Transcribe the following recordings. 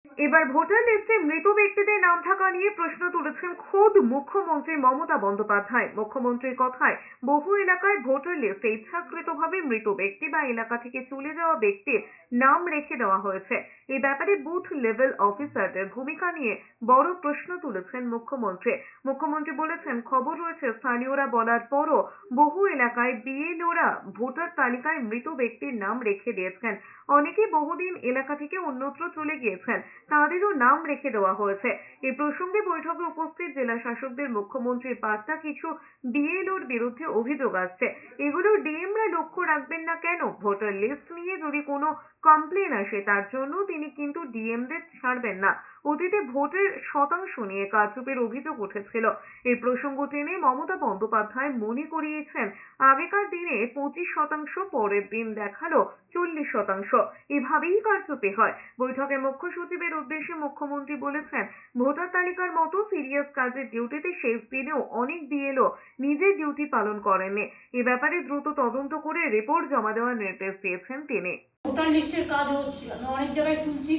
এবার ভোটার লিস্টে মৃত ব্যক্তিদের নাম থাকা নিয়ে প্রশ্ন তুলেছেন খোদ মুখ্যমন্ত্রী মমতা বন্দ্যোপাধ্যায়। মুখ্যমন্ত্রীর কথায় বহু এলাকায় ভোটার লিস্টে ইচ্ছাকৃতভাবে মৃত ব্যক্তি বা এলাকা থেকে চলে যাওয়া ব্যক্তির নাম রেখে দেওয়া হয়েছে। এই ব্যাপারে বুথ লেভেল অফিসারদের ভূমিকা নিয়ে বড় প্রশ্ন তুলেছেন মুখ্যমন্ত্রী। মুখ্যমন্ত্রী বলেছেন, খবর রয়েছে স্থানীয়রা বলার পরও বহু এলাকায় বিএলওরা ভোটার তালিকায় মৃত ব্যক্তির নাম রেখে দিয়েছেন। অনেকে বহুদিন এলাকা থেকে অন্যত্র চলে গিয়েছেন, তাদেরও নাম রেখে দেওয়া হয়েছে। এই প্রসঙ্গে বৈঠকে উপস্থিত জেলা শাসকদের মুখ্যমন্ত্রীর বার্তা, কিছু বিএলওর বিরুদ্ধে অভিযোগ আসছে, এগুলো ডিএমরা লক্ষ্য রাখবেন না কেন? ভোটার লিস্ট নিয়ে যদি কোনো কমপ্লেন আসে তার জন্য তিনি কিন্তু ডিএমদের ছাড়বেন না। অতীতে ভোটের শতাংশ নিয়ে কারচুপির অভিযোগ উঠেছিল। এই প্রসঙ্গ টেনে মমতা বন্দ্যোপাধ্যায় মনে করিয়েছেন, আগেকার দিনে 25%, পরের দিন দেখালো 40%। এভাবেই কারচুপি হয়। বৈঠকে মুখ্য সচিবের উদ্দেশ্যে মুখ্যমন্ত্রী বলেছেন, ভোটার তালিকার মতো সিরিয়াস কাজের ডিউটিতে শেষ দিনেও অনেক বিএলও নিজের ডিউটি পালন করেননি। এ ব্যাপারে দ্রুত তদন্ত করে রিপোর্ট জমা দেওয়ার নির্দেশ দিয়েছেন তিনি। ভোটার লিস্টের কাজ হচ্ছে, আমি অনেক জায়গায় শুনছি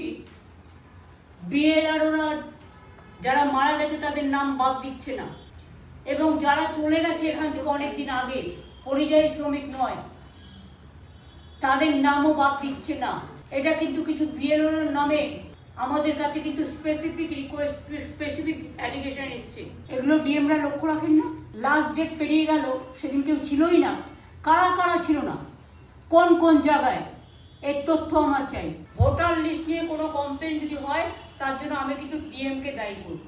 বিএলআরওরা যারা মারা গেছে তাদের নাম বাদ দিচ্ছে না, এবং যারা চলে গেছে এখান থেকে অনেকদিন আগে, পরিযায়ী শ্রমিক নয়, তাদের নামও বাদ দিচ্ছে না। এটা কিন্তু কিছু বিএলওর নামে আমাদের কাছে কিন্তু স্পেসিফিক রিকোয়েস্ট, স্পেসিফিক অ্যালিগেশন এসছে। এগুলো ডিএমরা লক্ষ্য রাখেন না। লাস্ট ডেট পেরিয়ে গেল, সেদিন কেউ ছিলই না। কারা কারা ছিল না, কোন কোন জায়গায়, এর তথ্য আমার চাই। ভোটার লিস্ট নিয়ে কোনো কমপ্লেন যদি হয় তার জন্য আমি কিন্তু ডিএমকে দায়ী করব।